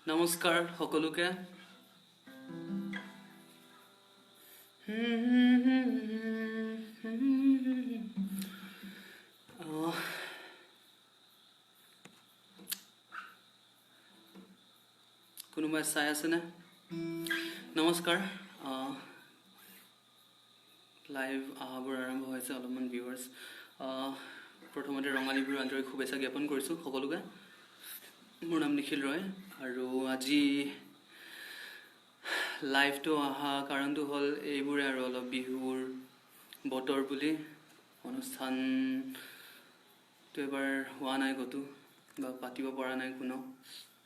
নমস্কাৰ সকলোকে। কোনোবাই চাই আছেনে? নমস্কাৰ। লাইভ অহাবোৰ আৰম্ভ হৈছে, অলপমান ভিউৱাৰ্ছ। প্ৰথমতে ৰঙালী বিহুৰ আন্তৰিক শুভেচ্ছা জ্ঞাপন কৰিছোঁ সকলোকে। মোৰ নাম নিখিল ৰয় আৰু আজি লাইভটো অহা কাৰণটো হ'ল এইবোৰে আৰু অলপ বিহুৰ বতৰ বুলি অনুষ্ঠানটো এবাৰ হোৱা নাই ক'তো বা পাতিব পৰা নাই কোনো।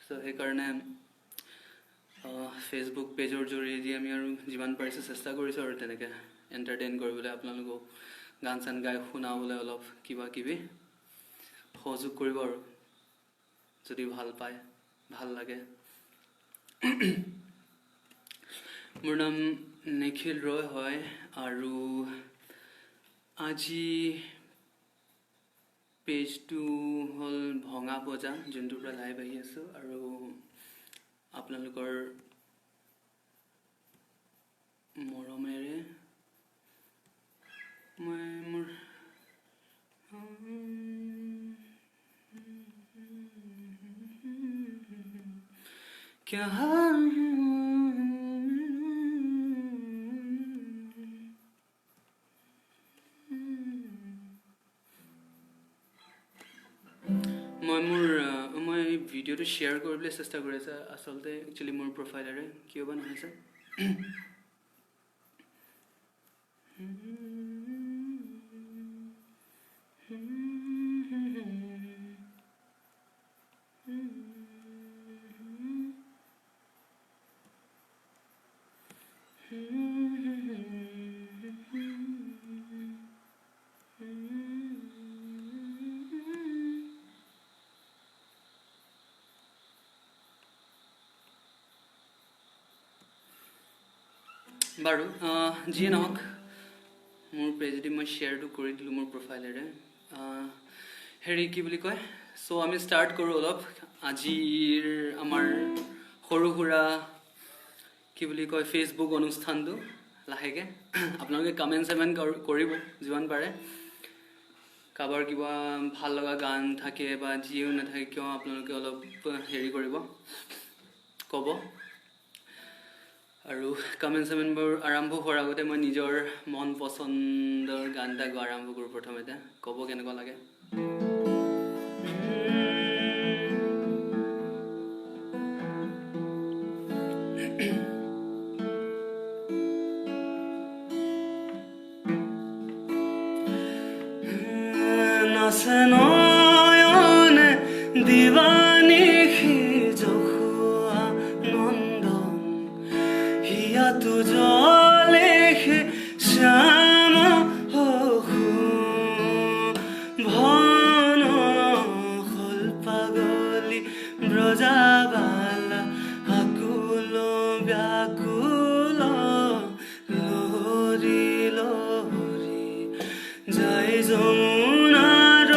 চ' সেইকাৰণে ফেচবুক পেজৰ জৰিয়তে আমি আৰু যিমান পাৰিছোঁ চেষ্টা কৰিছোঁ আৰু তেনেকৈ এণ্টাৰটেইন কৰিবলৈ, আপোনালোকক গান চান গাই শুনাবলৈ অলপ কিবা কিবি সহযোগ কৰিব আৰু যদি ভাল পায়, ভাল লাগে। মোৰ নাম নিখিল ৰয় হয় আৰু আজি পেজটো হ'ল ভঙা বজা, যোনটোৰ পৰা লাইভ আহি আছোঁ আৰু আপোনালোকৰ মৰমেৰে মই মোৰ क्या মই ভিডিঅ'টো শ্বেয়াৰ কৰিবলৈ চেষ্টা কৰি আছোঁ আচলতে একচুৱেলি মোৰ প্ৰফাইলেৰে, কিয় বা নহৈছে। বাৰু যিয়ে নহওক, মোৰ পেজেদি মই শ্বেয়াৰটো কৰি দিলোঁ মোৰ প্ৰফাইলেৰে। হেৰি কি বুলি কয়, চ' আমি ষ্টাৰ্ট কৰোঁ অলপ আজিৰ আমাৰ সৰু সুৰা কি বুলি কয় ফেচবুক অনুষ্ঠানটো লাহেকৈ। আপোনালোকে কমেণ্ট চেমেণ্ট কৰিব যিমান পাৰে। কাৰোবাৰ কিবা ভাল লগা গান থাকে বা যিও নাথাকে কিয়, আপোনালোকে অলপ হেৰি কৰিব, ক'ব। আৰু কমেণ্ট চেমেণ্টবোৰ আৰম্ভ হোৱাৰ আগতে মই নিজৰ মন পচন্দৰ গান এটা গোৱা আৰম্ভ কৰোঁ। প্ৰথমতে ক'ব কেনেকুৱা লাগে। নয়নে দিবানিশি জখুৱা নন্দন, হিয়াতো জলেশে শ্যাম হসু ভন হল পাগলি ব্ৰজাবালা আকুল ব্যাকুল লহৰি লহৰি যায় যমুনাৰ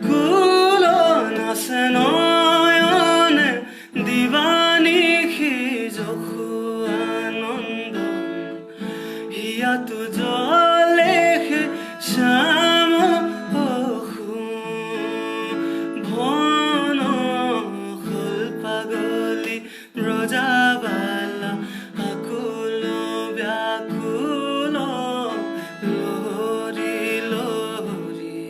কুল, নাচে নয়নে দিবানিশি জখুৱা নন্দন, হিয়াতো জলেশে শ্যাম হসু ভন হল পাগলি ব্ৰজাবালা আকুল ব্যাকুল লহৰি লহৰি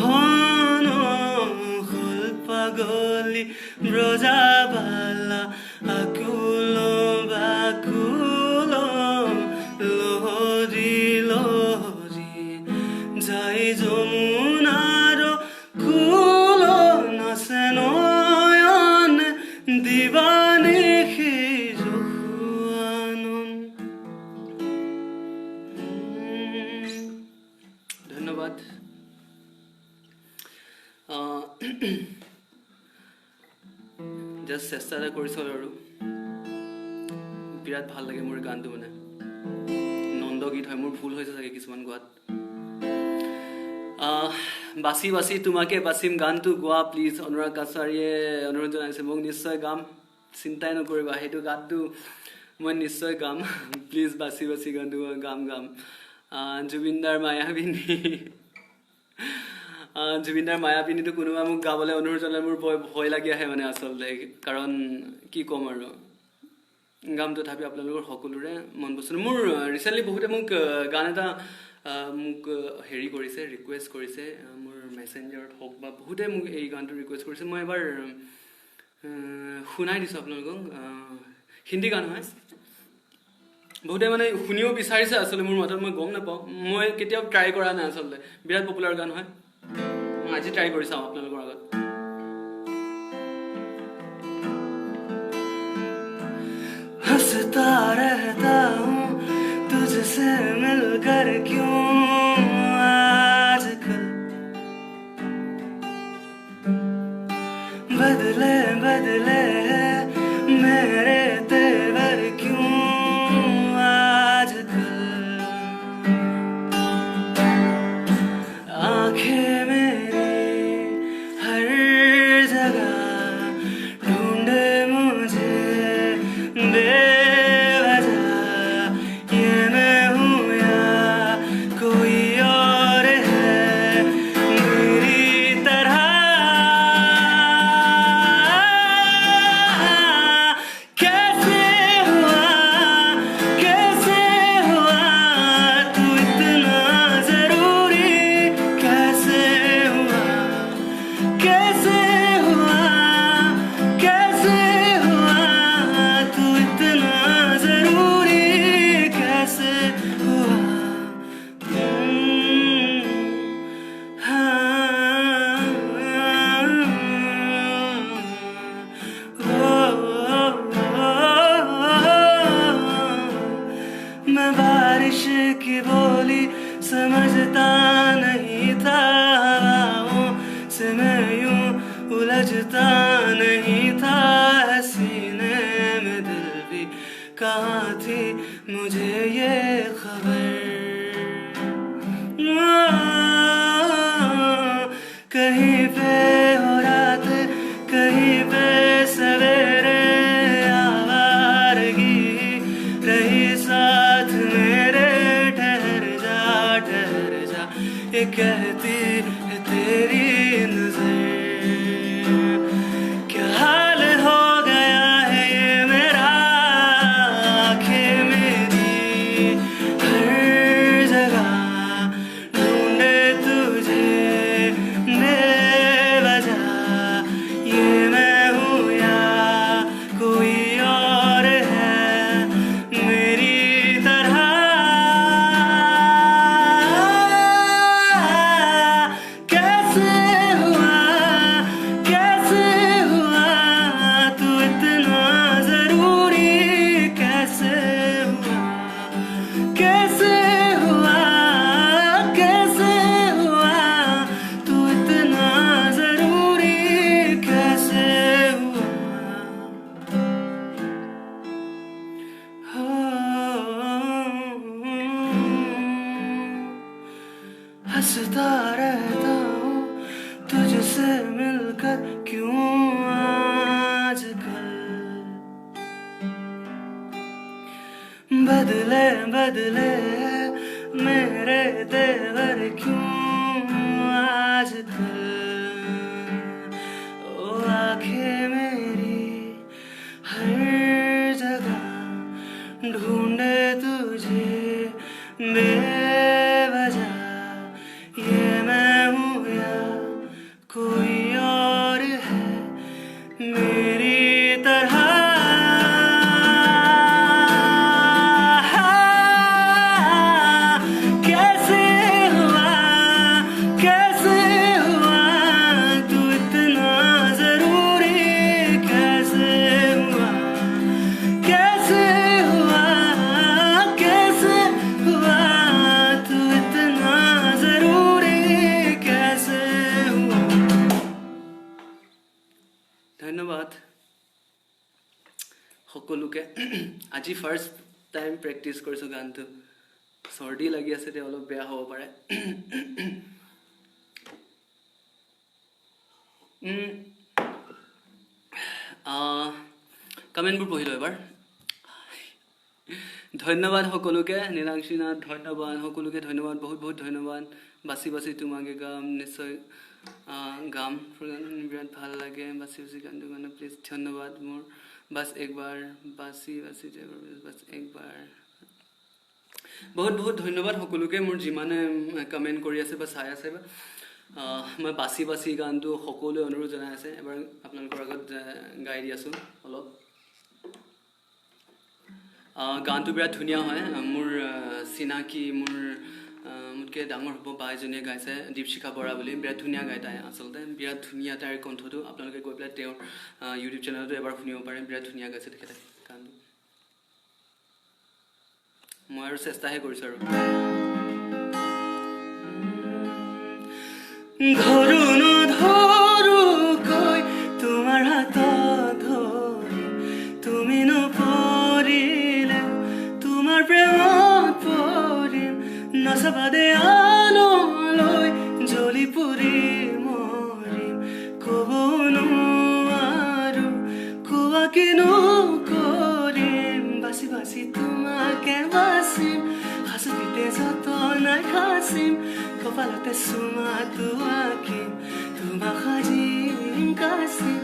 হনো হল পাগলি ব্ৰজাবালা আকুলো বাকুলো লহৰি লহৰি যাই যমুনাৰ কুলো নাচে নয়ন দিবানিশি জহুয়ানন। ধন্যবাদ। জাষ্ট চেষ্টা এটা কৰিছোঁ আৰু বিৰাট ভাল লাগে মোৰ গানটো, মানে নন্দ গীত হয়, মোৰ ভুল হৈছে চাগে কিছুমান গোৱাত। বাচি বাচি তোমাকে বাচিম গানটো গোৱা প্লিজ। অনুৰাগ কাছাৰীয়ে অনুৰোধ জনাইছে মোক, নিশ্চয় গাম, চিন্তাই নকৰিবা, সেইটো গানটো মই নিশ্চয় গাম। প্লিজ বাচি বাচি গানটো গাম। জুবিনদাৰ মায়াবিনী, জুবিনদাৰ মায়াবিনীটো কোনোবা মোক গাবলৈ অনুৰোধ জনালে মোৰ ভয় লাগি আহে মানে আচলতে, কাৰণ কি ক'ম আৰু, গাম তথাপি আপোনালোকৰ সকলোৰে মন পচন্দ। মোৰ ৰিচেণ্টলি বহুতে মোক গান এটা মোক হেৰি কৰিছে, ৰিকুৱেষ্ট কৰিছে, মোৰ মেছেঞ্জাৰত হওক বা বহুতে মোক এই গানটো ৰিকুৱেষ্ট কৰিছে। মই এবাৰ শুনাই দিছোঁ আপোনালোকক। হিন্দী গান হয়, বহুতে মানে শুনিও বিচাৰিছে আচলতে মোৰ মাতত, মই গম নাপাওঁ, মই কেতিয়াও ট্ৰাই কৰা নাই আচলতে। বিৰাট পপুলাৰ গান হয়, মই আজি ট্ৰাই কৰি চাওঁ আপোনালোকৰ আগত। हंसता रहता हूँ तुझसे मिलकर क्यों आजकल, बदले बदले मेरे तेवर क्यों आजकल, आंखें मेरी हर जगह ढूंढे मुझे बेवजह, ये मैं हूँ या कोई और है मेरी तरह, कैसे हुआ तू इतना जरूरी, कैसे हुआ तू इतना जरूरी, कैसे हुआ। मैं बारिश की बोली समझता नहीं था, हवाओं से मैं यूं उलझता नहीं था, सीने में दिल भी कहाँ थी मुझे ये खबर, कहीं पे हो रात कहीं पे सवेरे, आवारगी रही साथ मेरे, ठहर जा ये कहती है तेरी नजर, क्या हाल हो गया है ये मेरा, आंखें मेरी हर जगह ढूंढे तुझे बेवजह, ये मैं हूँ या कोई और है मेरी तरह, कैसे हुआ तू इतना जरूरी, कैसे हुआ तू इतना जरूरी, कैसे हुआ। हंसता रहता हूँ तुझसे मिलकर क्यों आजकल, बदले बदले मेरे तेवर क्यों आजकल, ओ आंखें मेरी हर जगह ढूंढे तुझे बेवजह, ये मैं हूँ या সকলোকে আজি ফাৰ্ষ্ট টাইম প্ৰেক্টিছ কৰিছোঁ গানটো চৰ্দি লাগি আছে তে অলপ বেয়া হ'ব পাৰে কমেণ্টবোৰ পঢ়ি লওঁ এবাৰ ধন্যবাদ সকলোকে নীলাক্ষীনাথ ধন্যবাদ সকলোকে ধন্যবাদ বহুত বহুত ধন্যবাদ বাছি বাছি তোমাকে গাম নিশ্চয় গাম বিৰাট ভাল লাগে বাছি বাছি গানটো গানে প্লিজ ধন্যবাদ মোৰ বাছ একবাৰ বাছি বাছি বাছ একবাৰ বহুত বহুত ধন্যবাদ সকলোকে মোৰ যিমানে কমেণ্ট কৰি আছে বা চাই আছে মই বাছি বাছি গানটো সকলোৱে অনুৰোধ জনাই আছে এবাৰ আপোনালোকৰ আগত গাই দি আছোঁ অলপ গানটো বিৰাট ধুনীয়া হয় মোৰ চিনাকি মোৰ মোতকৈ ডাঙৰ হ'ব বা এজনীয়ে গাইছে দীপশিখা বৰা বুলি বিৰাট ধুনীয়া গায় তাই আচলতে বিৰাট ধুনীয়া তাইৰ কণ্ঠটো আপোনালোকে গৈ পেলাই তেওঁৰ ইউটিউব চেনেলতো এবাৰ শুনিব পাৰে বিৰাট ধুনীয়া গাইছে তেখেতে গানটো মই আৰু চেষ্টাহে কৰিছোঁ আৰু ধৰো নধৰো কৈ তোমাৰ হাতত ধৰি তুমি নপৰিলে তোমাৰ প্ৰেমত পৰিম নাচাবাদে আনলৈ জ্বলি পুৰি মৰিম ক'ব নোৱাৰো কোৱা কিনো কৰিম বাছি বাছি তোমাকে বাচিম হাঁচতিতে যতনাই সাঁচিম কপালতে চুমাটো আঁকিম তোমাক সাজিম কাচিম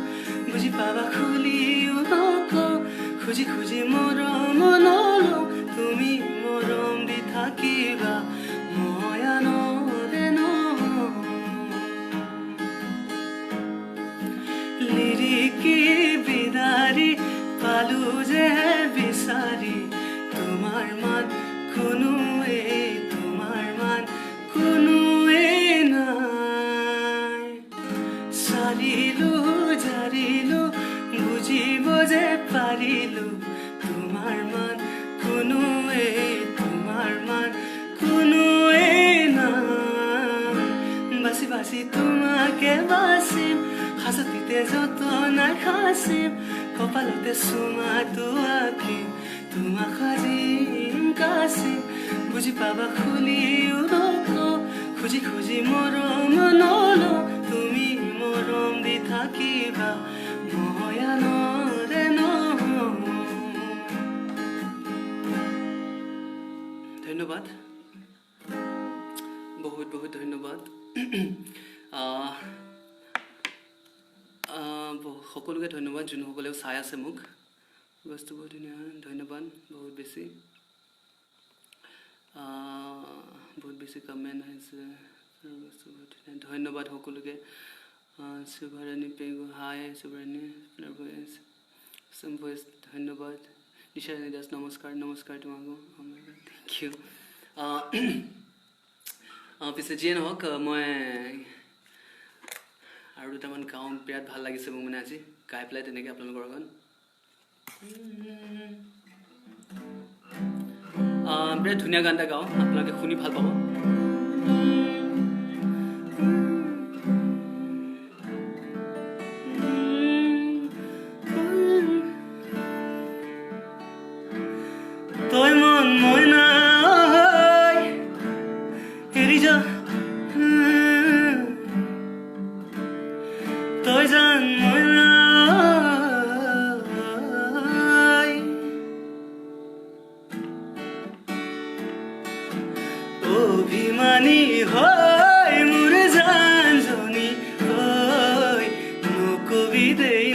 বুজি পাবা খুলিও নকওঁ খুজি খুজি মৰম নলওঁ তুমি মৰম দি থাকিবা মই আনৰে নহওঁ লিৰিকি বিদাৰি পালো যে বিচাৰি তোমাৰ মান কোনোৱে তোমাৰ মান কোনোৱে নাই চালিলো জাৰিলো বুজিব যে পাৰিলো তোমাৰ মান কোনোৱে তোমাৰ মান কোনোৱে নাই বাছি বাছি তোমাকে বাচিম হাঁচতিতে যতনাই সাঁচিম কপালতে চুমাটো আঁকিম তোমাক সাজিম কাচিম বুজি পাবা খুলিও নকওঁ খুজি খুজি মৰম নলওঁ তুমি মৰম দি থাকিবা মই আনৰে নহওঁ ধন্যবাদ বহুত বহুত ধন্যবাদ সকলোকে ধন্যবাদ যোনসকলেও চাই আছে মোক বস্তু বহুত ধুনীয়া ধন্যবাদ বহুত বেছি কমেণ্ট আহিছে বস্তু বহুত ধুনীয়া ধন্যবাদ সকলোকে শুভাৰাণী পেগু হাই শুভাৰাণী ভইচ ধন্যবাদ নিশাৰাণী দাস নমস্কাৰ নমস্কাৰ তোমাকো থেংক ইউ পিছে যিয়ে নহওক মই আৰু দুটামান গাওঁ বিৰাট ভাল লাগিছে মোক মানে আজি গাই পেলাই তেনেকৈ আপোনালোকৰ আগত বিৰাট ধুনীয়া গান এটা গাওঁ আপোনালোকে শুনি ভাল পাব তই মন মইনা এৰি যা তই জান মইনা অভিমানী হয় মোৰ জানজনী হয়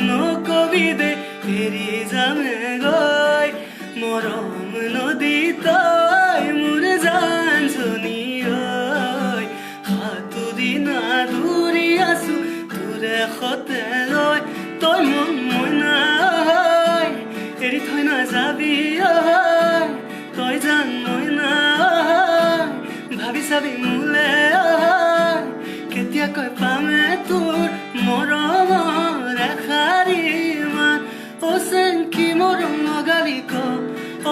নকবি দে এৰি যামে গৈ মৰম নদী তই মোৰ জানজনী হয় সাতুৰি না দূৰি আছো তোৰে সতে লৈ তই মন মইনা এৰি থৈ নাযাবি তই জান মইনা ভাবি চাবি মোলে কেতিয়াকৈ পামে তোৰ মৰমৰ এষাৰি মান অচেন কি মৰম লগালি ক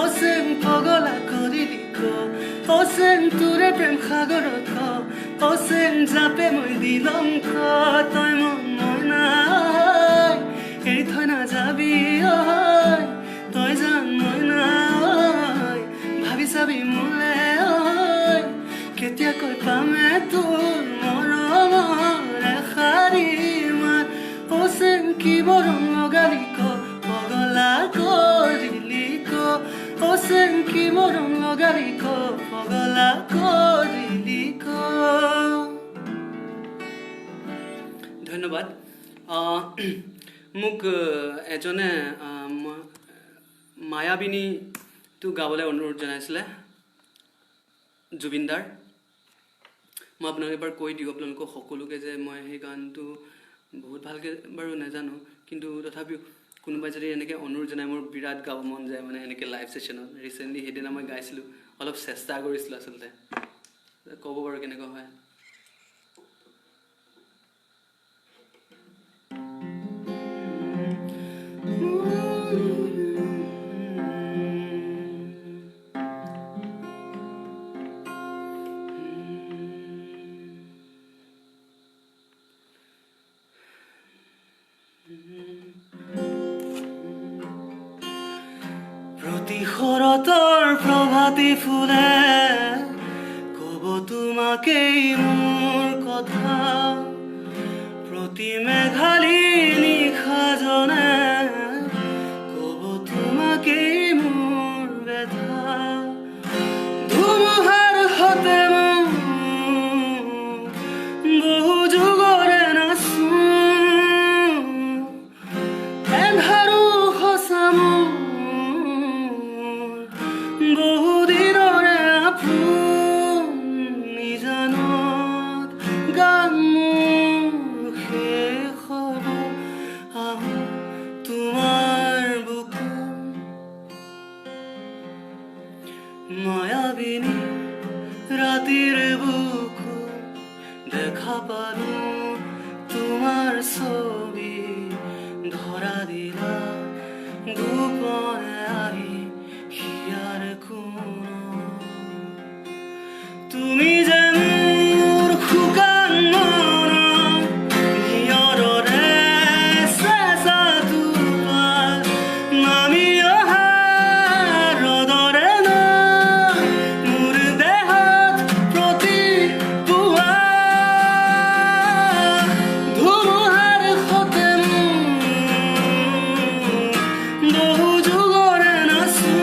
অচেন পগলা কৰিলি ক অচেন তোৰে প্ৰেম সাগৰত ক অচেন জাপে মই দিলং ক তই মন মইনা এৰি থৈ নাযাবি তই চাবি মোলে ঐ কেতিয়াকৈ পামে তোৰ মৰমৰ এষাৰি মাত অচিনাকি বৰণ লগালি ক পগলা কৰিলি ক অচিনাকি বৰণ লগালি ক পগলা কৰিলি ক। ধন্যবাদ। মোক এজনে মায়াবিনীটো গাবলৈ অনুৰোধ জনাইছিলে, জুবিনদাৰ। মই আপোনালোকে এবাৰ কৈ দিওঁ আপোনালোকক সকলোকে যে মই সেই গানটো বহুত ভালকৈ বাৰু নাজানো, কিন্তু তথাপিও কোনোবাই যদি এনেকৈ অনুৰোধ জনাই মোৰ বিৰাট গাব মন যায়, মানে এনেকৈ লাইভ ছেশ্যনত। ৰিচেণ্টলি সেইদিনা মই গাইছিলোঁ, অলপ চেষ্টা কৰিছিলোঁ আচলতে। ক'ব বাৰু কেনেকুৱা হয়। প্ৰতি শৰতৰ প্ৰভাতী ফুলে ক'ব তোমাকেই মোৰ কথা, প্ৰতি মেঘালী নিশাজনে ক'ব তোমাকেই মোৰ ব্যথা। ধুমুহাৰ সতে বহু যুগৰে নাচো এন্ধাৰো সঁচা বহুদিনৰে আপুনি জানত গান মোৰ শেষ হ'ব আহো তোমাৰ বুকুত। মায়াবিনী ৰাতিৰ বুকুত দেখা পালো তোমাৰ ছবি, ধৰা দিলা গোপনে আহি হিয়াৰ কোণত। তুমি যে মোৰ শুকান মনত হিয়ৰৰে চেঁচা টোপাল নামি অহা ৰ'দৰে ন মোৰ দেহত প্ৰতি পুৱা। ধুমুহাৰ সতে বহু যুগৰে নাচো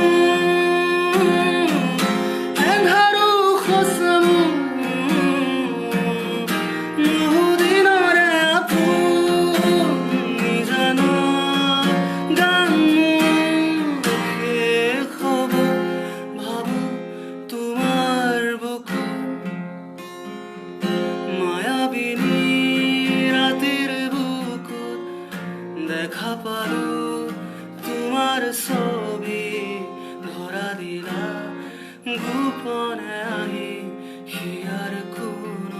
এন্ধাৰো সঁচা বহুদিনৰে আপুনি জানত গান মোৰ শেষ হ'ব ভাবো তোমাৰ বুকুত। মায়াবিনী ৰাতিৰ বুকুত দেখা পালো তোমাৰ ছবি, ধৰা দিলা গোপনে আহি হিয়াৰ কোণত।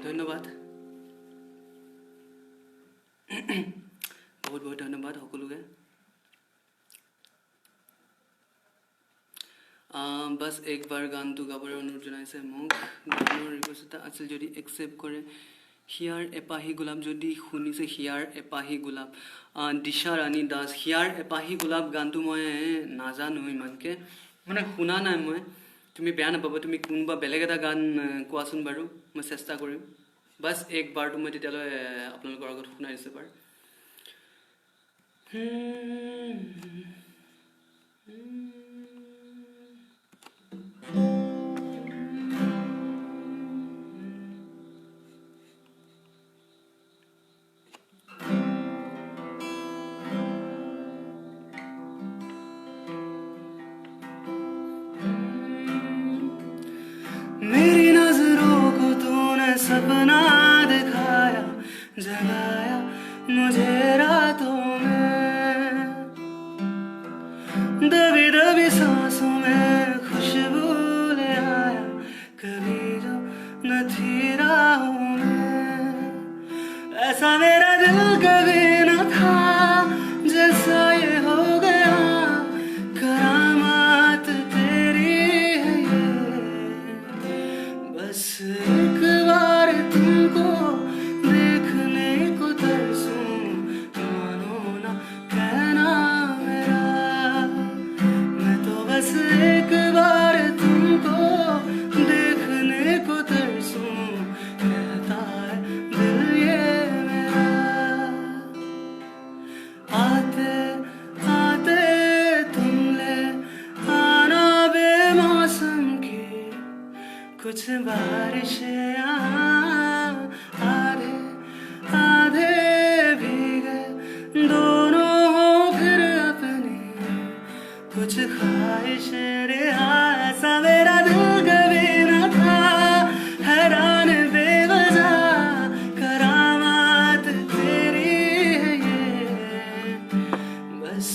ধন্যবাদ। বহুত বহুত ধন্যবাদ সকলোকে। বাছ একবাৰ গানটো গাবলৈ অনুৰোধ জনাইছে মোক। গানৰ ৰিকুৱেষ্ট এটা আছিল, যদি একচেপ্ট কৰে। হিয়াৰ এপাহি গোলাপ, যদি শুনিছে হিয়াৰ এপাহি গোলাপ। দিশা ৰাণী দাস, হিয়াৰ এপাহি গোলাপ গানটো মই নাজানো ইমানকৈ, মানে শুনা নাই মই। তুমি বেয়া নাপাবা, তুমি কোনোবা বেলেগ এটা গান কোৱাচোন বাৰু, মই চেষ্টা কৰিম। বাছ একবাৰটো মই তেতিয়ালৈ আপোনালোকৰ আগত শুনাই দিছোঁ বাৰু। मेरी नजरों को तूने सपना दिखाया, जगाया मुझे रातों में, दबी दबी सांसों में खुशबू ले आया, कभी जो न थी राहों में। ऐसा मेरा दिल कभी न था, जैसा ये हो गया, करामात तेरी है ये। बस एक बार तुमको देखने को तरसूं, मानो ना कहना मेरा कुछ बारिशें यहाँ आधे आधे भीगे दोनों हो फिर अपने कुछ ख्वाहिशें रियासा मेरा दिल कभी न था हैरान बेवजह करामात तेरी है ये बस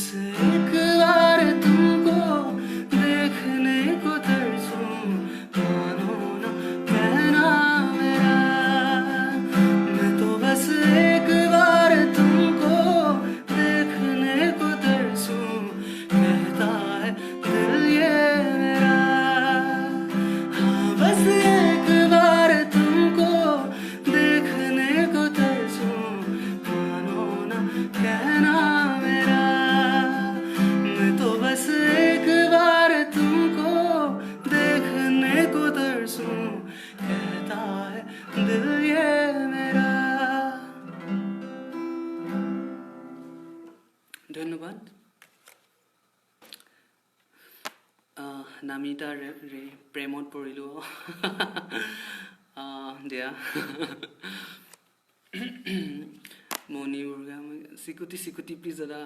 एक बार तुमको देखने को तरसूं मानो ना कहना मेरा मैं तो बस एक बार तुमको देखने को तरसूं कहता है दिल ये मेरा हाँ बस एक बार तुमको देखने को तरसूं मानो ना कहना मेरा मैं तो बस एक बार तुमको देखने को तरसूं कहता है दिल ये मेरा ধন্যবাদ নামিতা প্ৰেমত পৰিলোঁ দিয়া মণি মুৰ্গা চিকুটি চিকুটি প্লিজ দাদা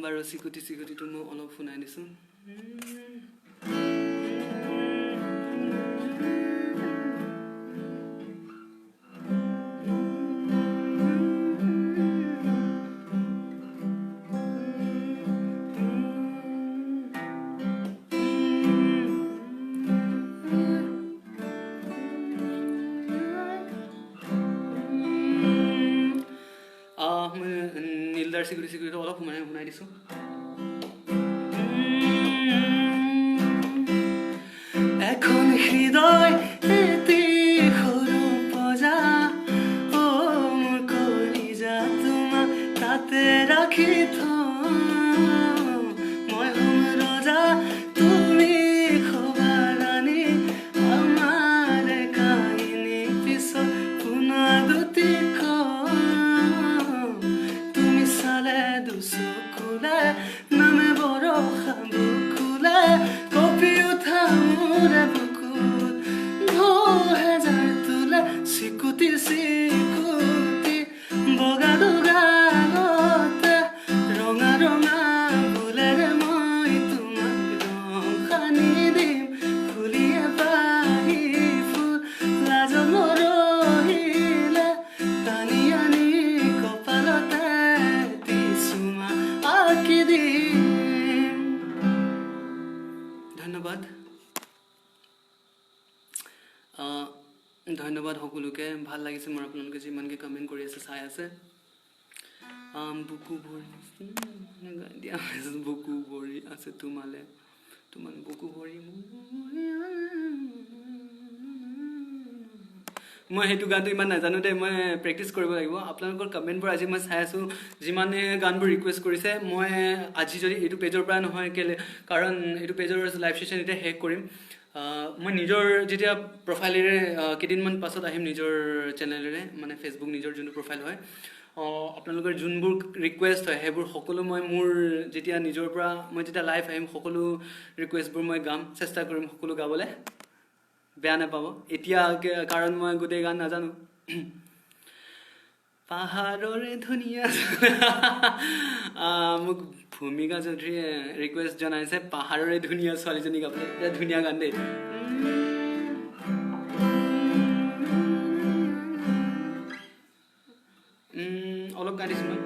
বাৰু চিকুটিটো মই অলপ শুনাই দিছোঁ নীলদাৰ চিকুটিটো অলপ শুনাই দিছোঁ এখন হৃদয় এটি সৰু পজা ও মোৰ কলিজা তোমাক তাতে ৰাখি থওঁ মই হ'ম ৰজা তুমি খবা ৰাণী আমাৰ কাহিনী পিছত পুনৰাবৃত্তি তুমি চালে দুচকুলে নামে বৰষা বুকুলে কঁপি উঠা মোৰে বুকুত হেজাৰ তোলে চিকুটি চিকুটি বগা দুগালতে ৰঙা ৰঙা ফুলেৰে মই তোমাক ৰং সানি দিম ফুলিয়ে পাহি ফুল লাজত মৰহিলে টানি আনি কপালতে দিছুমা আঁকি দিম ধন্যবাদ ধন্যবাদ সকলোকে ভাল লাগিছে মোৰ আপোনালোকে যিমানকৈ কমেণ্ট কৰি আছে চাই আছে বুকু ভৰি দিয়া বুকু ভৰি আছে তোমালে তোমাৰ বুকু ভৰি মই সেইটো গানটো ইমান নাজানো দেই মই প্ৰেক্টিচ কৰিব লাগিব আপোনালোকৰ কমেণ্টবোৰ আজি মই চাই আছোঁ যিমানে গানবোৰ ৰিকুৱেষ্ট কৰিছে মই আজি যদি এইটো পেজৰ পৰা নহয় কেলৈ কাৰণ এইটো পেজৰ লাইভ ছেশ্যন এতিয়া শেষ কৰিম মই নিজৰ যেতিয়া প্ৰফাইলেৰে কেইদিনমান পাছত আহিম নিজৰ চেনেলেৰে মানে ফেচবুক নিজৰ যোনটো প্ৰফাইল হয় আপোনালোকৰ যোনবোৰ ৰিকুৱেষ্ট হয় সেইবোৰ সকলো মই মোৰ যেতিয়া নিজৰ পৰা মই যেতিয়া লাইভ আহিম সকলো ৰিকুৱেষ্টবোৰ মই গাম চেষ্টা কৰিম সকলো গাবলৈ বেয়া নাপাব এতিয়া কাৰণ মই গোটেই গান নাজানো পাহাৰৰে ধুনীয়া মোক ভূমিকা চৌধুৰীয়ে ৰিকুৱেষ্ট জনাইছে পাহাৰৰে ধুনীয়া ছোৱালীজনী গাবলৈ এতিয়া ধুনীয়া গান দেই অলপ গান দিছোঁ মই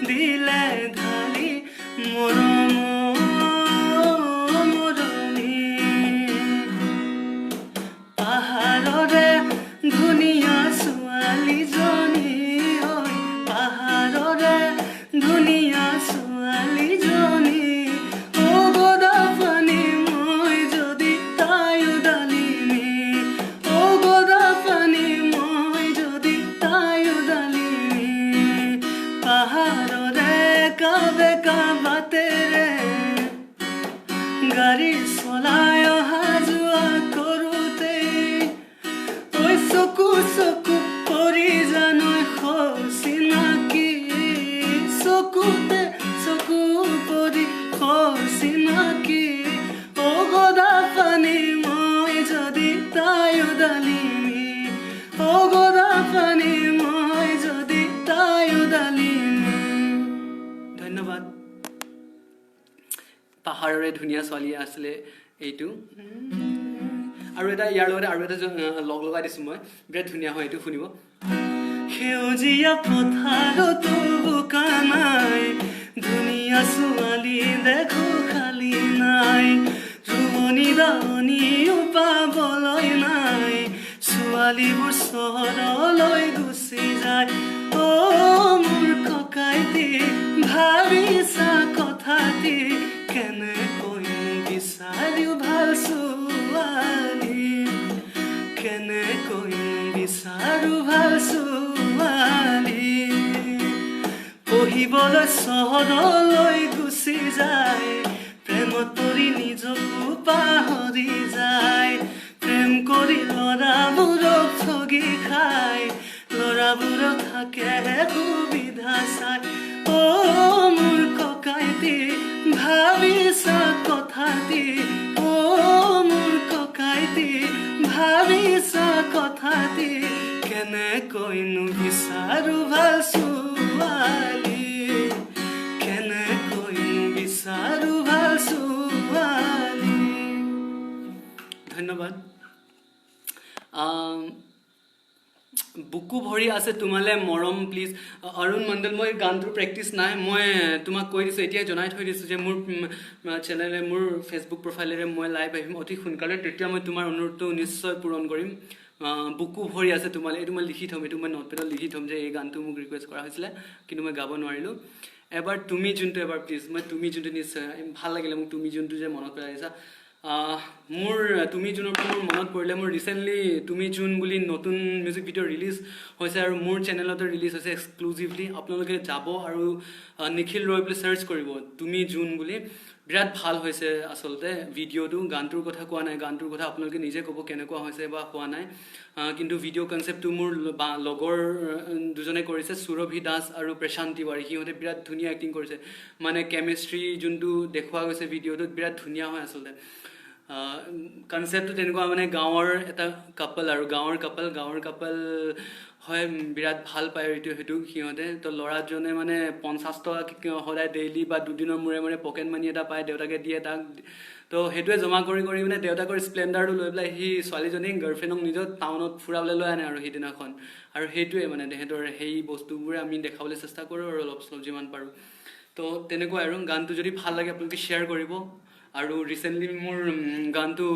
দিলে ঢালি মৰম চিনাকি ও গদা পানী মই যদি তাই উদালিনী ও গদা পানী মই যদি তাই উদালিনী ধন্যবাদ পাহাৰৰে ধুনীয়া ছোৱালী আছিলে এইটো আৰু এটা ইয়াৰ লগতে আৰু এটা লগ লগাই দিছোঁ মই বিৰাট ধুনীয়া হয় এইটো শুনিব সেউজীয়া পথাৰতো বোকা নাই ধুনীয়া ছোৱালী দেখো খালী নাই ৰোৱনী দাৱনীও পাবলৈ নাই ছোৱালীবোৰ চহৰলৈ গুচি যায় অ মোৰ ককাইটি ভাবিছা কথাটি কেনেকৈ বিচাৰিও ভাল ছোৱালী কেনেকৈ বিচাৰো ভাল ছোৱালী পঢ়িবলৈ চহৰলৈ গুচি যায় প্ৰেমত পৰি নিজকো পাহৰি যায় প্ৰেম কৰি ল'ৰাবোৰক ঠগি খায় ল'ৰাবোৰক থাকে সুবিধা চাই অ মোৰ ককাইটি ভাবিছা কথাটি অ মোৰ ককাইটি ভাবিছা কথাটি কেনেকৈনো বিচাৰো ভাল ছোৱালী কেনেকৈনো বিচাৰো ভাল ছোৱালী ধন্যবাদ বুকু ভৰি আছে তোমালে মৰম প্লিজ অৰুণ মণ্ডল মই গানটোৰ প্ৰেক্টিচ নাই মই তোমাক কৈ দিছোঁ এতিয়া জনাই থৈ দিছোঁ যে মোৰ চেনেলে মোৰ ফেচবুক প্ৰফাইলেৰে মই লাইভ আহিম অতি সোনকালে তেতিয়া মই তোমাৰ অনুৰোধটো নিশ্চয় পূৰণ কৰিম বুকু ভৰি আছে তোমালে এইটো মই লিখি থ'ম এইটো মই নোটপেডত লিখি থ'ম যে এই গানটো মোক ৰিকুৱেষ্ট কৰা হৈছিলে কিন্তু মই গাব নোৱাৰিলোঁ এবাৰ তুমি যোনটো এবাৰ প্লিজ মই তুমি যোনটো নিশ্চয় ভাল লাগিলে মোক তুমি যোনটো যে মনত পেলাইছা মোৰ তুমি জুনৰ পৰা মোৰ মনত পৰিলে মোৰ ৰিচেণ্টলি তুমি জুন বুলি নতুন মিউজিক ভিডিঅ' ৰিলিজ হৈছে আৰু মোৰ চেনেলতে ৰিলিজ হৈছে এক্সক্লুজিভলি আপোনালোকে যাব আৰু নিখিল ৰয় বুলি চাৰ্চ কৰিব তুমি জুন বুলি বিৰাট ভাল হৈছে আচলতে ভিডিঅ'টো গানটোৰ কথা কোৱা নাই গানটোৰ কথা আপোনালোকে নিজে ক'ব কেনেকুৱা হৈছে বা হোৱা নাই কিন্তু ভিডিঅ' কনচেপ্টটো মোৰ লগৰ দুজনে কৰিছে সুৰভি দাস আৰু প্ৰশান্ত তিৱাৰী সিহঁতে বিৰাট ধুনীয়া এক্টিং কৰিছে মানে কেমিষ্ট্ৰি যোনটো দেখুওৱা গৈছে ভিডিঅ'টোত বিৰাট ধুনীয়া হয় আচলতে কনচেপ্টটো তেনেকুৱা মানে গাঁৱৰ এটা কাপল আৰু গাঁৱৰ কাপল হয় বিৰাট ভাল পায় সেইটো সিহঁতে তো ল'ৰাজনে মানে 50 টকা সদায় ডেইলি বা দুদিনৰ মূৰে মূৰে পকেট মানি এটা পায় দেউতাকে দিয়ে তাক তো সেইটোৱে জমা কৰি মানে দেউতাকৰ স্প্লেণ্ডাৰটো লৈ পেলাই সি ছোৱালীজনীক গাৰ্লফ্ৰেণ্ডক নিজৰ টাউনত ফুৰাবলৈ লৈ আনে আৰু সেইদিনাখন আৰু সেইটোৱে মানে তেহেঁতৰ সেই বস্তুবোৰে আমি দেখাবলৈ চেষ্টা কৰোঁ আৰু অলপ চলপ যিমান পাৰোঁ তো তেনেকুৱা আৰু গানটো যদি ভাল লাগে আপোনালোকে শ্বেয়াৰ কৰিব আৰু ৰিচেণ্টলি মোৰ গানটো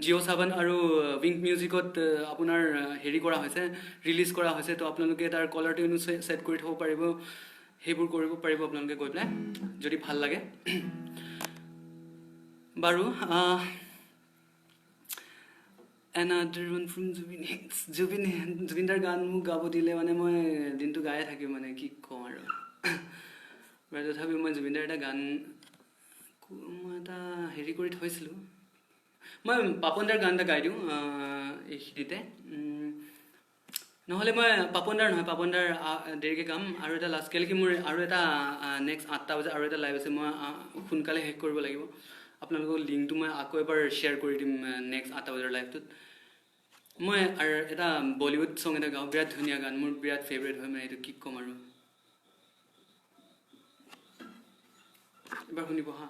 জিঅ' সাৱন আৰু উইংক মিউজিকত আপোনাৰ হেৰি কৰা হৈছে ৰিলিজ কৰা হৈছে তো আপোনালোকে তাৰ কলাৰ টিউনো ছেট কৰি থ'ব পাৰিব সেইবোৰ কৰিব পাৰিব আপোনালোকে গৈ পেলাই যদি ভাল লাগে বাৰু another one from জুবিনদাৰ গান মোক গাব দিলে মানে মই দিনটো গায়ে থাকিম মানে কি কওঁ আৰু তথাপিও মই জুবিনদাৰ এটা গান মই এটা হেৰি কৰি থৈছিলোঁ মই পাপনদাৰ গান এটা গাই দিওঁ এইখিনিতে নহ'লে মই পাপনদাৰ দেৰিকৈ গাম আৰু এটা লাষ্ট কেলৈকে মোৰ আৰু এটা নেক্সট 8টা বজাত আৰু এটা লাইভ আছে মই সোনকালে শেষ কৰিব লাগিব আপোনালোকক লিংকটো মই আকৌ এবাৰ শ্বেয়াৰ কৰি দিম নেক্সট 8টা বজাৰ লাইভটোত মই আৰু এটা বলিউড ছং এটা গাওঁ বিৰাট ধুনীয়া গান মোৰ বিৰাট ফেভৰেট হয় মানে এইটো কি ক'ম আৰু এবাৰ শুনিব হা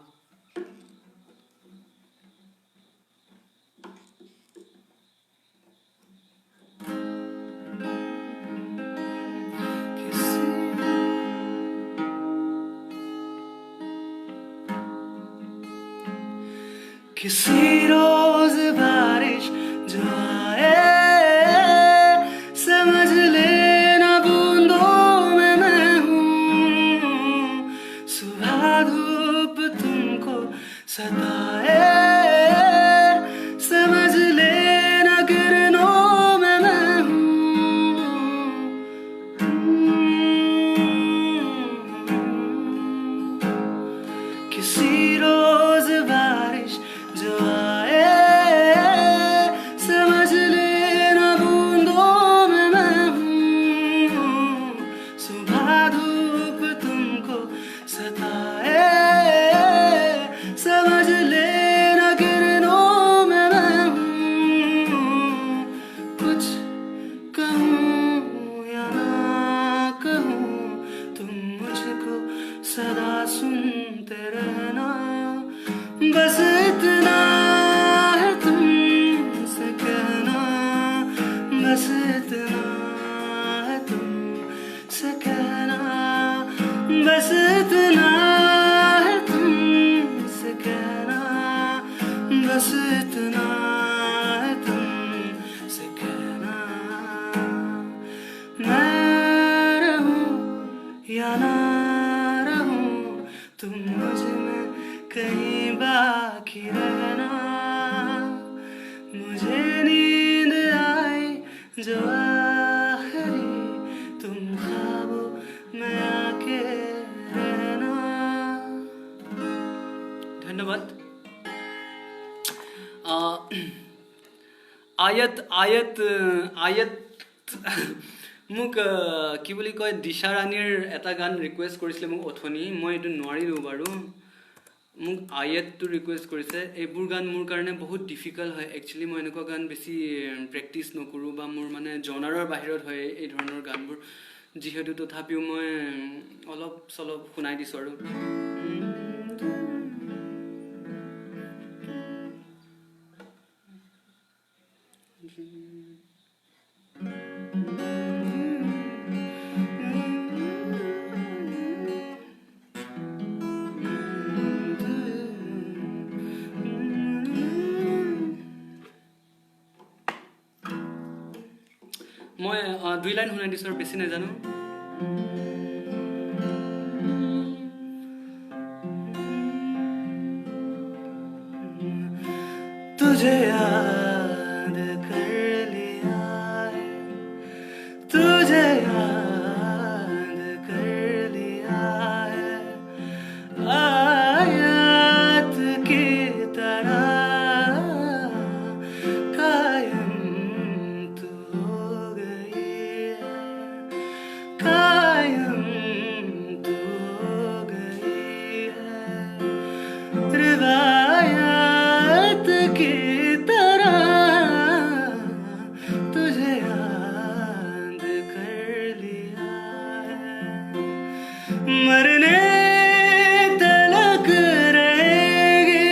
किसी रोज बारिश जो आए समझ लेना बूंदों में मैं हूँ सुबह धूप तुमको सताए समझ लेना किरणों में मैं हूँ किसी रोज बारिश जो आए समझ लेना बूंदों में मैं हूँ सुबह धूप तुमको सताए बस इतना है तुमसे कहना, बस इतना है तुमसे कहना, बस इतना है तुमसे कहना, बस इतना है तुमसे कहना। मैं रहूं या ना रहूं, तुम मुझ में कहीं बाकी रहना। मुझे नींद आए जो आखिरी, तुम ख्वाबों में आके रहना। धन्यवाद। आयत মোক কি বুলি কয় দিশা ৰাণীৰ এটা গান ৰিকুৱেষ্ট কৰিছিলে মোক অথনি, মই এইটো নোৱাৰিলোঁ বাৰু। মোক আয়াতটো ৰিকুৱেষ্ট কৰিছে। এইবোৰ গান মোৰ কাৰণে বহুত ডিফিকাল্ট হয় একচুৱেলি। মই এনেকুৱা গান বেছি প্ৰেক্টিছ নকৰোঁ বা মোৰ মানে জনাৰৰ বাহিৰত হয় এই ধৰণৰ গানবোৰ, যিহেতু তথাপিও মই অলপ চলপ শুনাই দিছোঁ আৰু। মই 2 লাইন শুনাই দিছোঁ আৰু বেছি নাজানো। तुझे याद कर लिया है, तुझे याद कर लिया है, आयत की तरह कायम तू हो गई है, कायम तू हो गई है। रिवायत की तरह तुझे याद कर लिया है, मरने तलक रहेगी,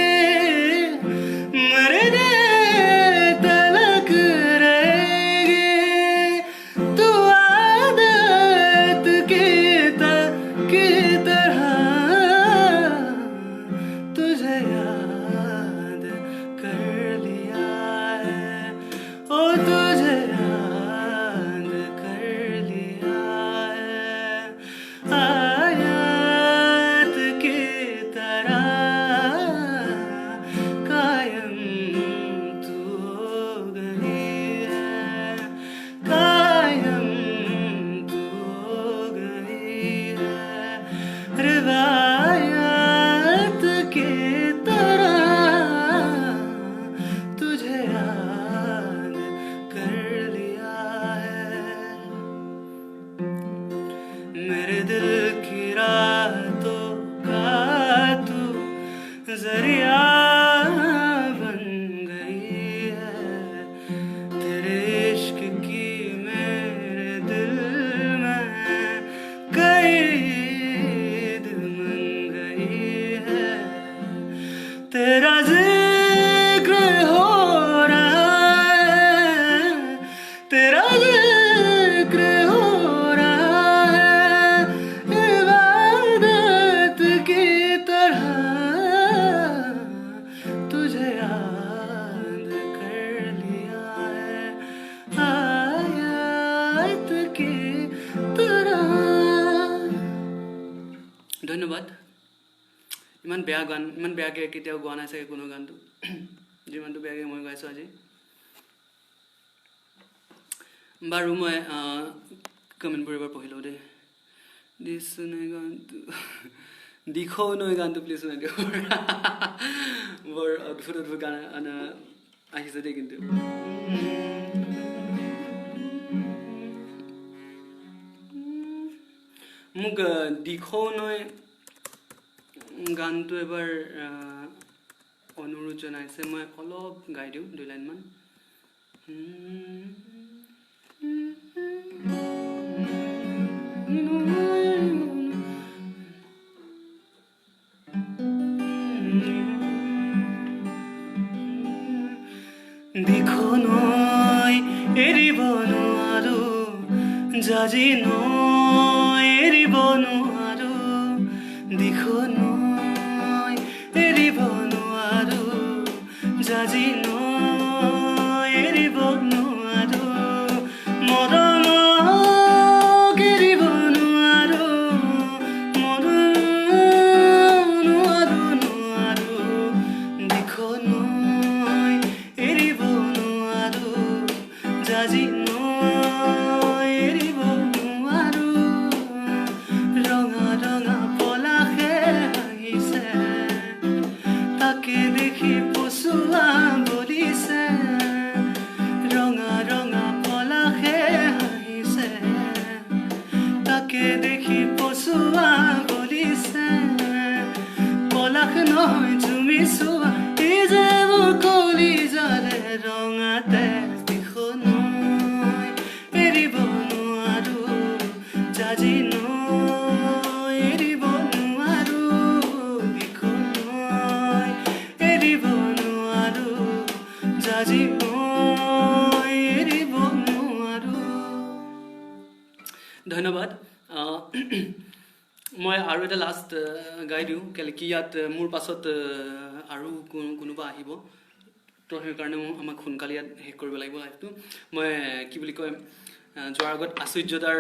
मरने तलक रहेगी, तू आदत की तरह तुझे याद कर लिया है, ओ तुझे याद कर लिया है, आयत की तरह कायम तू हो गई है, कायम तू हो गई है। रिवायत की तरह तुझे याद कर लिया है, मेरे दिल की रातों का तू जरिया बन गई है, तेरे इश्क की मेरे दिल में कैद बन गई है। तेरा जिक्र हो रहा है, तेरा जिक्र हो रहा है, इबादत की तरह तुझे याद कर लिया है, आयत की तरह। ধন্যবাদ। ইমান বেয়া গান, ইমান বেয়াকৈ কেতিয়াও গোৱা নাই চাগে কোনো গানটো, যিমানটো বেয়াকৈ মই গাইছোঁ আজি। বাৰু মই কমেণ্টবোৰ এবাৰ পঢ়ি লওঁ দেই। দিছোঁ নাই গানটো, দিখৌ নৈ গানটো প্লিজ শুনাই দিয়ক। বৰ অদ্ভুত অদ্ভুত গান আহিছে দেই কিন্তু। মোক দিখৌ নৈ গানটো এবাৰ অনুৰোধ জনাইছে, মই অলপ গাই দিওঁ 2 লাইনমান। দিখো নয় এৰিব নোৱাৰো জাজি নয় এৰিব নোৱাৰো দিখো নয় এৰিব নোৱাৰো জাজি নয় এৰিব নোৱাৰো মৰমক এৰিব নোৱাৰো নোৱাৰো দিখো নয় এৰিব নোৱাৰো জাজি নয় এৰিব নোৱাৰো ৰঙা ৰঙা পলাশে হাঁহিছে তাকে দেখি পচুৱা বলিছে ৰঙা ৰঙা পলাশে হাঁহিছে তাকে দেখি পচুৱা বলিছে পলাশ নহয় তুমি চোৱা এই যে মোৰ কলিজাৰে ৰঙা তেজ দিখো নয় এৰিব নোৱাৰো জাজি নয় এৰিব নোৱাৰো দিখো নয় এৰিব নোৱাৰো জাজি নয় এৰিব নোৱাৰো ধন্যবাদ মই আৰু এটা লাষ্ট গাই দিওঁ কেলে কি ইয়াত মোৰ পাছত আৰু কোনোবা আহিব তো সেইকাৰণে আমাক সোনকালে ইয়াত শেষ কৰিব লাগিব লাইফটো মই কি বুলি কয় যোৱাৰ আগত আশ্চৰ্যতাৰ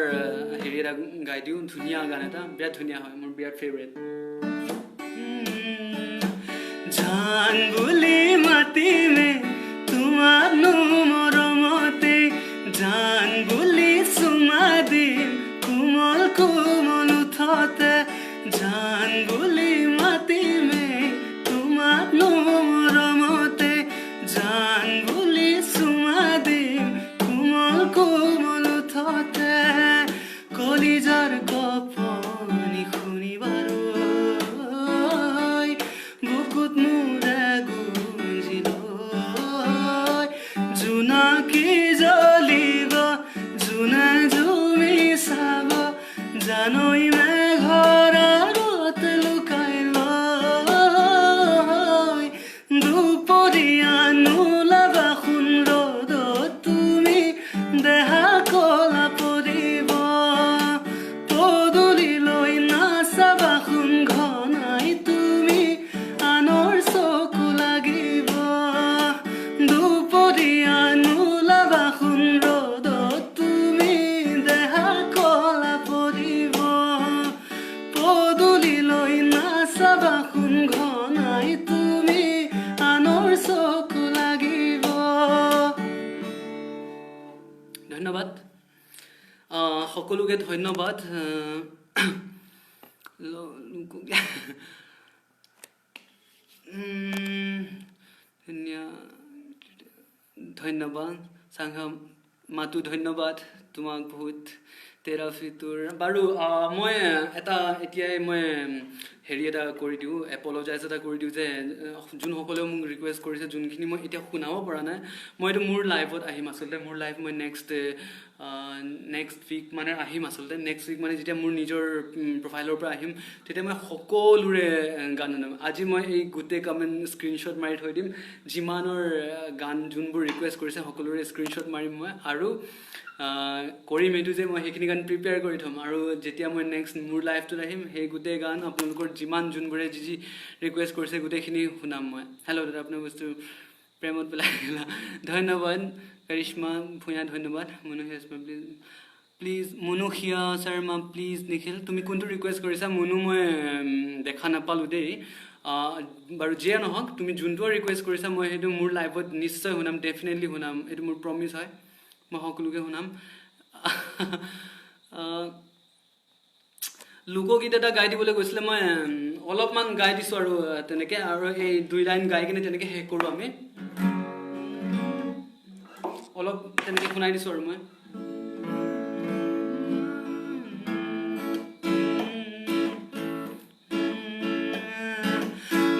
হেৰি এটা গাই দিওঁ ধুনীয়া গান এটা বিৰাট ধুনীয়া হয় মোৰ বিৰাট ফেভৰেট জান বুলি মাতিমে তোমাক মৰমতে জান বুলি চুমা দিম কোমল কোমল উঠতে জান বুলি মাতিমে তোমাক মৰমতে জান বুলি চুমা দিম কোমল কোমল উঠতে কলিজাৰ গপনি শুনিবাৰৈ বুকুত মোৰে গুঞ্জিলৈ জোনাকী জ্বলিব জোনে জুমি চাব জানৈ মেঘৰ আগত লুকাই লৈ দুপৰীয়া নোলাবা সোণ ৰ'দত তুমি দেহা কলা পৰিব পদূলিলৈ নাচাবা সোণ ঘনাই তুমি আনৰ চকু লাগিব দুপৰীয়া নোলাবা সোণ ৰ'দত তুমি দেহা কলা পৰিব পদূলিলৈ নাচাবা সোণ ঘনাই তুমি আনৰ চকু লাগিব ধন্যবাদ সকলোকে ধন্যবাদ ধন্যবাদ চাংহা মাতো ধন্যবাদ তোমাক বহুত থেৰাপিটোৰ বাৰু মই এটা এতিয়াই মই হেৰি এটা কৰি দিওঁ এপলজাইজ এটা কৰি দিওঁ যে যোনসকলেও মোক ৰিকুৱেষ্ট কৰিছে যোনখিনি মই এতিয়া শুনাব পৰা নাই মই এইটো মোৰ লাইভত আহিম আচলতে মোৰ লাইভ মই নেক্সট উইক মানে আহিম আচলতে নেক্সট উইক মানে যেতিয়া মোৰ নিজৰ প্ৰফাইলৰ পৰা আহিম তেতিয়া মই সকলোৰে গান শুনাম আজি মই এই গোটেই কমেণ্ট স্ক্ৰীনশ্বট মাৰি থৈ দিম যিমানৰ গান যোনবোৰ ৰিকুৱেষ্ট কৰিছে সকলোৰে স্ক্ৰীনশ্বট মাৰিম মই আৰু কৰিম এইটো যে মই সেইখিনি গান প্ৰিপেয়াৰ কৰি থ'ম আৰু যেতিয়া মই নেক্সট মোৰ লাইভটোত আহিম সেই গোটেই গান আপোনালোকৰ যিমান যোনবোৰে যি ৰিকুৱেষ্ট কৰিছে গোটেইখিনি শুনাম মই হেল্ল' দাদা আপোনাৰ বস্তু প্ৰেমত পেলাই ধন্যবাদ কৰিশ্মা ভূঞা ধন্যবাদ মনুষিয়া প্লিজ মনুষিয়া শৰ্মা প্লিজ নিখিল তুমি কোনটো ৰিকুৱেষ্ট কৰিছা মনু মই দেখা নাপালোঁ দেই বাৰু যিয়ে নহওক তুমি যোনটো ৰিকুৱেষ্ট কৰিছা মই সেইটো মোৰ লাইভত নিশ্চয় শুনাম ডেফিনেটলি শুনাম এইটো মোৰ প্ৰমিছ হয় মই সকলোকে শুনাম লোকগীত এটা গাই দিবলৈ গৈছিলে মই অলপমান গাই দিছোঁ আৰু তেনেকৈ আৰু এই 2 লাইন গাই কিনে তেনেকৈ শেষ কৰোঁ আমি অলপ তেনেকৈ শুনাই দিছোঁ আৰু মই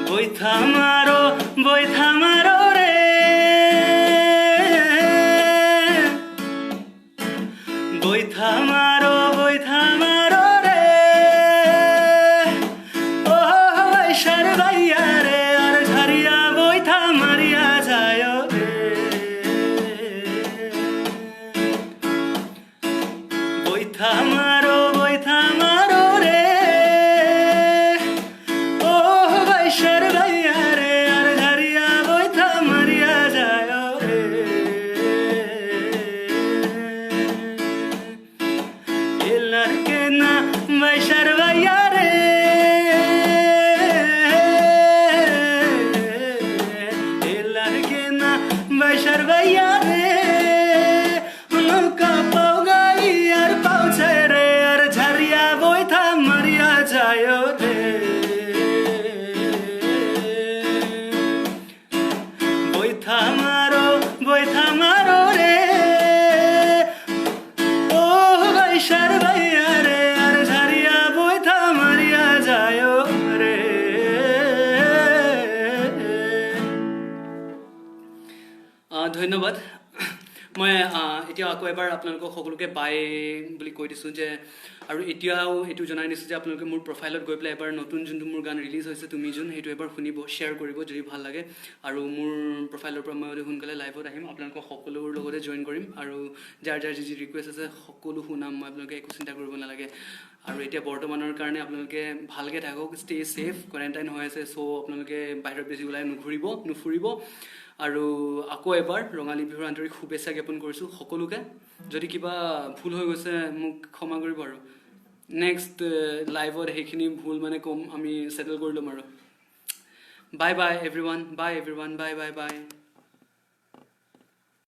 বৈঠা মাৰো ৰে বৈঠা মাৰো ৰে ও শাৰ ভাইয়া ৰে আৰ ঝাৰিয়া বৈঠা মাৰিয়া যায় ৰে ধন্যবাদ মই এতিয়া আকৌ এবাৰ আপোনালোকক সকলোকে বাই বুলি কৈ দিছোঁ যে আৰু এতিয়াও এইটো জনাই দিছোঁ যে আপোনালোকে মোৰ প্ৰফাইলত গৈ পেলাই এবাৰ নতুন যোনটো মোৰ গান ৰিলিজ হৈছে তুমি যোন সেইটো এবাৰ শুনিব শ্বেয়াৰ কৰিব যদি ভাল লাগে আৰু মোৰ প্ৰফাইলৰ পৰা মই অতি সোনকালে লাইভত আহিম আপোনালোকক সকলোৰ লগতে জইন কৰিম আৰু যাৰ যাৰ যি ৰিকুৱেষ্ট আছে সকলো শুনাম মই আপোনালোকে একো চিন্তা কৰিব নালাগে আৰু এতিয়া বৰ্তমানৰ কাৰণে আপোনালোকে ভালকৈ থাকক ষ্টে ছেফ কোৱাৰেণ্টাইন হৈ আছে চ' আপোনালোকে বাহিৰত বেছি ওলাই নুফুৰিব আৰু আকৌ এবাৰ ৰঙালী বিহুৰ আন্তৰিক শুভেচ্ছা জ্ঞাপন কৰিছোঁ সকলোকে যদি কিবা ভুল হৈ গৈছে মোক ক্ষমা কৰিব আৰু নেক্সট লাইভত সেইখিনি ভুল মানে কম আমি ছেটেল কৰি ল'ম আৰু bye bye everyone bye bye bye